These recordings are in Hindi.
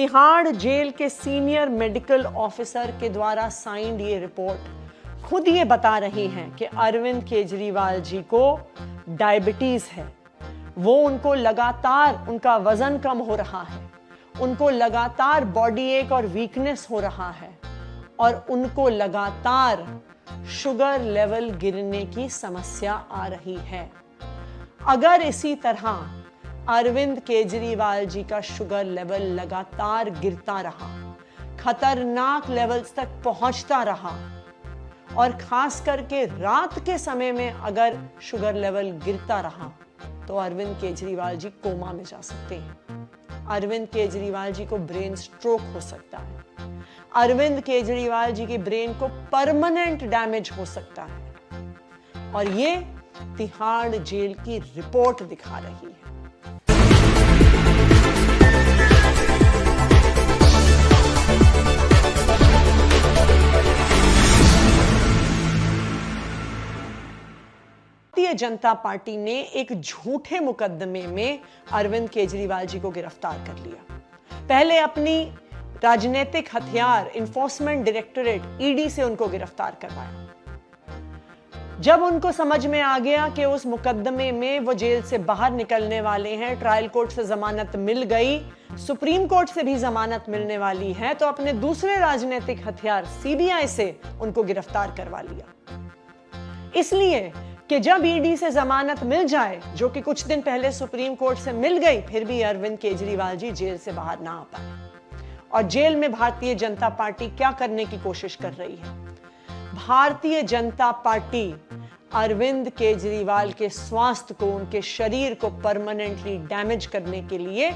तिहाड़ जेल के सीनियर मेडिकल ऑफिसर के द्वारा साइंड ये रिपोर्ट खुद ये बता रही हैं कि अरविंद केजरीवाल जी को डायबिटीज है। वो उनको लगातार उनका वजन कम हो रहा है, उनको लगातार बॉडी एक और वीकनेस हो रहा है और उनको लगातार शुगर लेवल गिरने की समस्या आ रही है। अगर इसी तरह अरविंद केजरीवाल जी का शुगर लेवल लगातार गिरता रहा, खतरनाक लेवल्स तक पहुंचता रहा और खास करके रात के समय में अगर शुगर लेवल गिरता रहा तो अरविंद केजरीवाल जी कोमा में जा सकते हैं। अरविंद केजरीवाल जी को ब्रेन स्ट्रोक हो सकता है। अरविंद केजरीवाल जी की ब्रेन को परमानेंट डैमेज हो सकता है और ये तिहाड़ जेल की रिपोर्ट दिखा रही है। भारतीय जनता पार्टी ने एक झूठे मुकदमे में अरविंद केजरीवाल जी को गिरफ्तार कर लिया। पहले अपनी राजनीतिक हथियार इन्फोर्समेंट डायरेक्टोरेट ईडी से उनको गिरफ्तार करवाया। जब उनको समझ में आ गया कि उस मुकदमे में वो जेल से बाहर निकलने वाले हैं, ट्रायल कोर्ट से जमानत मिल गई, सुप्रीम कोर्ट से भी जमानत मिलने वाली है, तो अपने दूसरे राजनीतिक हथियार सीबीआई से उनको गिरफ्तार करवा लिया। इसलिए कि जब ईडी से जमानत मिल जाए, जो कि कुछ दिन पहले सुप्रीम कोर्ट से मिल गई, फिर भी अरविंद केजरीवाल जी जेल से बाहर ना आ पाए। और जेल में भारतीय जनता पार्टी क्या करने की कोशिश कर रही है? भारतीय जनता पार्टी अरविंद केजरीवाल के स्वास्थ्य को, उनके शरीर को परमानेंटली डैमेज करने के लिए,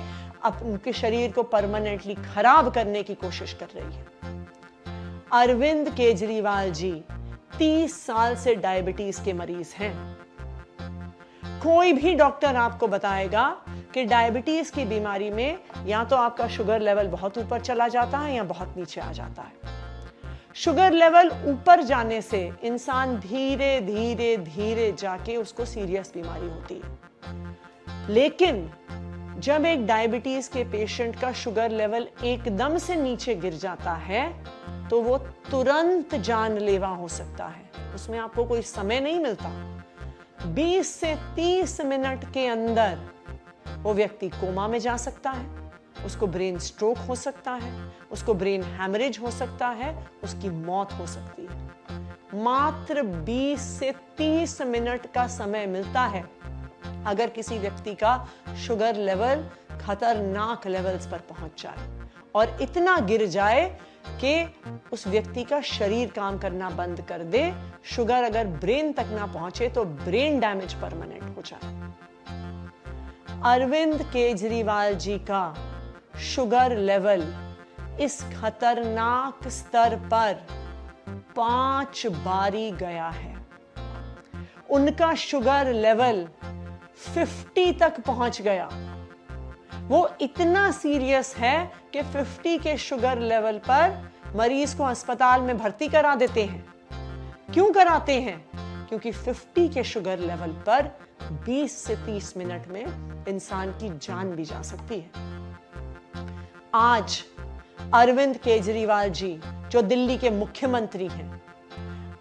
उनके शरीर को परमानेंटली खराब करने की कोशिश कर रही है। अरविंद केजरीवाल जी 30 साल से डायबिटीज के मरीज हैं। कोई भी डॉक्टर आपको बताएगा कि डायबिटीज की बीमारी में या तो आपका शुगर लेवल बहुत ऊपर चला जाता है या बहुत नीचे आ जाता है। शुगर लेवल ऊपर जाने से इंसान धीरे धीरे धीरे जाके उसको सीरियस बीमारी होती है। लेकिन जब एक डायबिटीज के पेशेंट का शुगर लेवल एकदम से नीचे गिर जाता है तो वो तुरंत जानलेवा हो सकता है। उसमें आपको कोई समय नहीं मिलता। 20 से 30 मिनट के अंदर वो व्यक्ति कोमा में जा सकता है, उसको ब्रेन स्ट्रोक हो सकता है, उसको ब्रेन हैमरेज हो सकता है, उसकी मौत हो सकती है। मात्र 20 से 30 मिनट का समय मिलता है अगर किसी व्यक्ति का शुगर लेवल खतरनाक लेवल्स पर पहुंच जाए और इतना गिर जाए कि उस व्यक्ति का शरीर काम करना बंद कर दे। शुगर अगर ब्रेन तक ना पहुंचे तो ब्रेन डैमेज परमानेंट हो जाए। अरविंद केजरीवाल जी का शुगर लेवल इस खतरनाक स्तर पर 5 बारी गया है। उनका शुगर लेवल 50 तक पहुंच गया। वो इतना सीरियस है कि 50 के शुगर लेवल पर मरीज को अस्पताल में भर्ती करा देते हैं। क्यों कराते हैं? क्योंकि 50 के शुगर लेवल पर 20 से 30 मिनट में इंसान की जान भी जा सकती है। आज अरविंद केजरीवाल जी जो दिल्ली के मुख्यमंत्री हैं,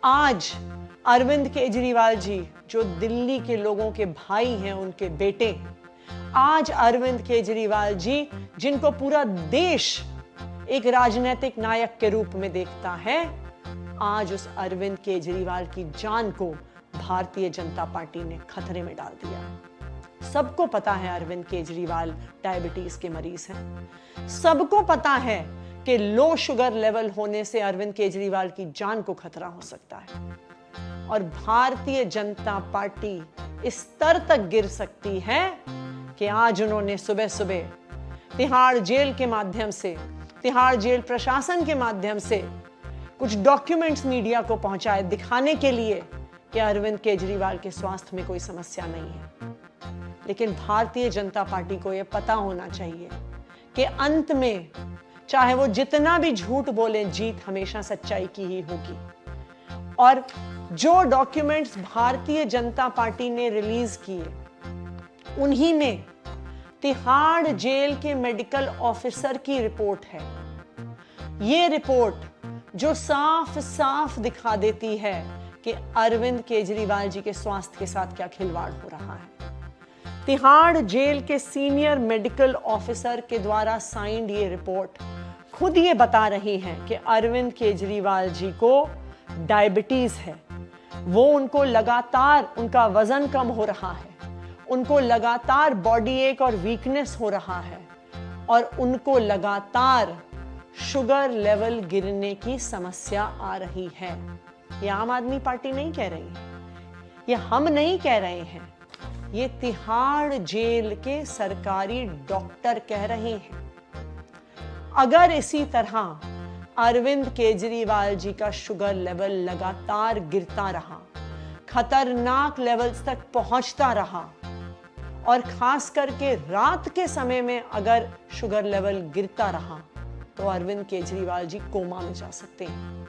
आज अरविंद केजरीवाल जी जो दिल्ली के लोगों के भाई हैं, उनके बेटे हैं, आज अरविंद केजरीवाल जी जिनको पूरा देश एक राजनीतिक नायक के रूप में देखता है, आज उस अरविंद केजरीवाल की जान को भारतीय जनता पार्टी ने खतरे में डाल दिया है। सबको पता है अरविंद केजरीवाल डायबिटीज के मरीज हैं। सबको पता है कि लो शुगर लेवल होने से अरविंद केजरीवाल की जान को खतरा हो सकता है और भारतीय जनता पार्टी इस स्तर तक गिर सकती है कि आज उन्होंने सुबह सुबह तिहाड़ जेल के माध्यम से, तिहाड़ जेल प्रशासन के माध्यम से कुछ डॉक्यूमेंट्स मीडिया को पहुंचाए दिखाने के लिए कि अरविंद केजरीवाल के स्वास्थ्य में कोई समस्या नहीं है। लेकिन भारतीय जनता पार्टी को यह पता होना चाहिए कि अंत में चाहे वो जितना भी झूठ बोले, जीत हमेशा सच्चाई की ही होगी। और जो डॉक्यूमेंट्स भारतीय जनता पार्टी ने रिलीज किए, उन्हीं में तिहाड़ जेल के मेडिकल ऑफिसर की रिपोर्ट है। ये रिपोर्ट जो साफ साफ दिखा देती है कि अरविंद केजरीवाल जी के स्वास्थ्य के साथ क्या खिलवाड़ हो रहा है। तिहाड़ जेल के सीनियर मेडिकल ऑफिसर के द्वारा साइंड ये रिपोर्ट खुद ये बता रही है कि अरविंद केजरीवाल जी को डायबिटीज है। वो उनको लगातार उनका वजन कम हो रहा है, उनको लगातार बॉडी एक और वीकनेस हो रहा है और उनको लगातार शुगर लेवल गिरने की समस्या आ रही है। ये आम आदमी पार्टी नहीं कह रही है, ये हम नहीं कह रहे हैं, ये तिहाड़ जेल के सरकारी डॉक्टर कह रहे हैं। अगर इसी तरह अरविंद केजरीवाल जी का शुगर लेवल लगातार गिरता रहा, खतरनाक लेवल्स तक पहुंचता रहा और खास करके रात के समय में अगर शुगर लेवल गिरता रहा तो अरविंद केजरीवाल जी कोमा में जा सकते हैं।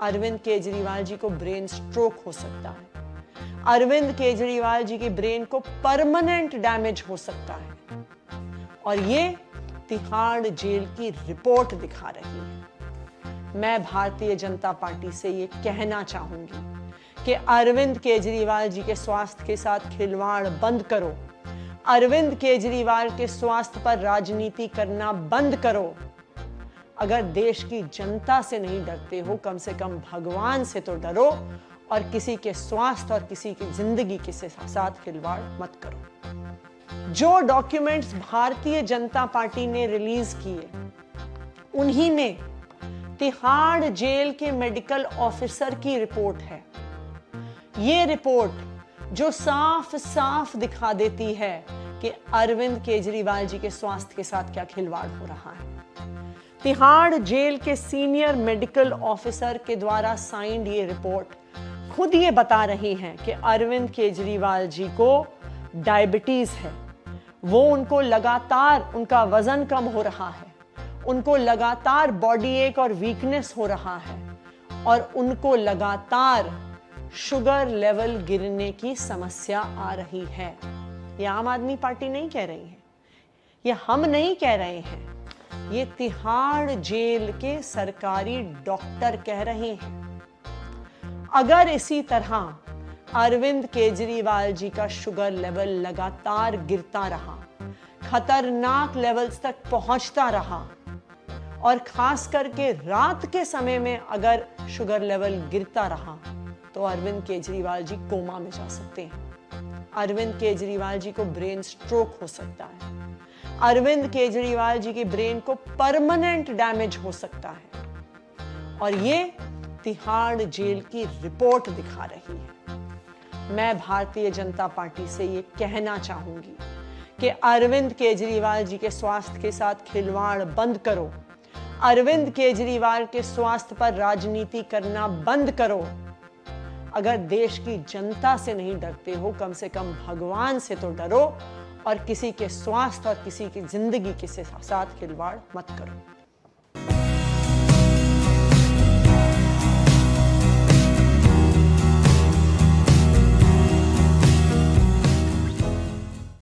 अरविंद केजरीवाल जी को ब्रेन स्ट्रोक हो सकता है। अरविंद केजरीवाल जी की ब्रेन को परमानेंट डैमेज हो सकता है और ये तिहाड़ जेल की रिपोर्ट दिखा रही है। मैं भारतीय जनता पार्टी से ये कहना चाहूंगी कि अरविंद केजरीवाल जी के स्वास्थ्य के साथ खिलवाड़ बंद करो। अरविंद केजरीवाल के स्वास्थ्य पर राजनीति करना बंद करो। अगर देश की जनता से नहीं डरते हो, कम से कम भगवान से तो डरो और किसी के स्वास्थ्य और किसी की जिंदगी के साथ खिलवाड़ मत करो। जो डॉक्यूमेंट्स भारतीय जनता पार्टी ने रिलीज किए उन्हीं में तिहाड़ जेल के मेडिकल ऑफिसर की रिपोर्ट है। ये रिपोर्ट जो साफ साफ दिखा देती है कि अरविंद केजरीवाल जी के स्वास्थ्य के साथ क्या खिलवाड़ हो रहा है। तिहाड़ जेल के सीनियर मेडिकल ऑफिसर के द्वारा साइंड ये रिपोर्ट खुद ये बता रही है कि अरविंद केजरीवाल जी को डायबिटीज है। वो उनको लगातार उनका वजन कम हो रहा है, उनको लगातार बॉडी एक और वीकनेस हो रहा है और उनको लगातार शुगर लेवल गिरने की समस्या आ रही है। ये आम आदमी पार्टी नहीं कह रही है, ये हम नहीं कह रहे हैं, ये तिहाड़ जेल के सरकारी डॉक्टर कह रहे हैं। अगर इसी तरह अरविंद केजरीवाल जी का शुगर लेवल लगातार गिरता रहा, खतरनाक लेवल्स तक पहुंचता रहा और खास करके रात के समय में अगर शुगर लेवल गिरता रहा तो अरविंद केजरीवाल जी कोमा में जा सकते हैं। अरविंद केजरीवाल जी को ब्रेन स्ट्रोक हो सकता है। अरविंद केजरीवाल जी की ब्रेन को परमानेंट डैमेज हो सकता है और ये तिहाड़ जेल की रिपोर्ट दिखा रही है। मैं भारतीय जनता पार्टी से ये कहना चाहूंगी कि अरविंद केजरीवाल जी के स्वास्थ्य के साथ खिलवाड़ बंद करो। अरविंद केजरीवाल के स्वास्थ्य पर राजनीति करना बंद करो। अगर देश की जनता से नहीं डरते हो, कम से कम भगवान से तो डरो और किसी के स्वास्थ्य और किसी की जिंदगी के साथ खिलवाड़ मत करो।